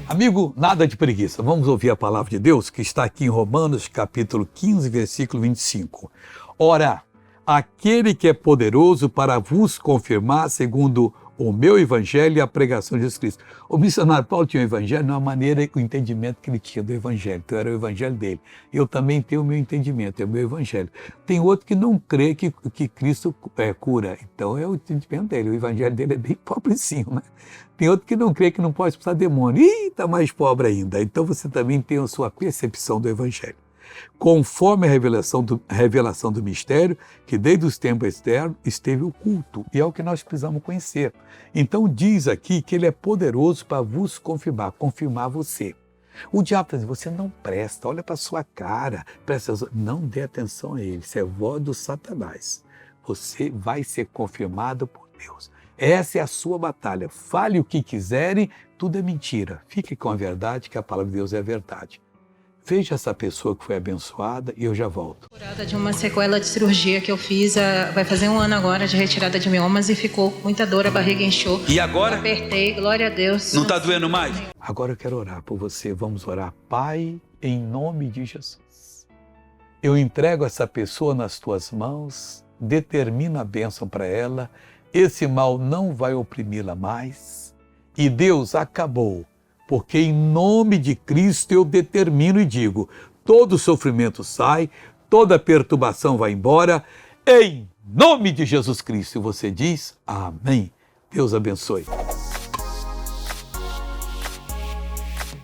Amigo, nada de preguiça. Vamos ouvir a palavra de Deus que está aqui em Romanos, capítulo 15, versículo 25. Ora, aquele que é poderoso para vos confirmar segundo o meu evangelho e a pregação de Jesus Cristo. O missionário Paulo tinha um evangelho, não a maneira, o entendimento que ele tinha do evangelho. Então era o evangelho dele. Eu também tenho o meu entendimento, é o meu evangelho. Tem outro que não crê que Cristo cura. Então é o entendimento dele. O evangelho dele é bem pobrecinho, né? Tem outro que não crê que não pode expulsar demônio. Ih, está mais pobre ainda. Então você também tem a sua percepção do evangelho. Conforme a revelação do mistério, que desde os tempos externos esteve oculto, e é o que nós precisamos conhecer. Então diz aqui que ele é poderoso para vos confirmar você. O diabo está dizendo, você não presta, olha para a sua cara, não dê atenção a ele, isso é voz do Satanás. Você vai ser confirmado por Deus. Essa é a sua batalha. Fale o que quiserem, tudo é mentira. Fique com a verdade, que a palavra de Deus é a verdade. Veja essa pessoa que foi abençoada e eu já volto. Curada de uma sequela de cirurgia que eu fiz, vai fazer 1 ano agora de retirada de miomas e ficou muita dor, a barriga inchou. E agora? Eu apertei, glória a Deus. Não está doendo mais? Agora eu quero orar por você. Vamos orar. Pai, em nome de Jesus. Eu entrego essa pessoa nas tuas mãos, determina a bênção para ela, esse mal não vai oprimi-la mais. E Deus acabou. Porque em nome de Cristo eu determino e digo, todo sofrimento sai, toda perturbação vai embora, em nome de Jesus Cristo. E você diz, amém. Deus abençoe.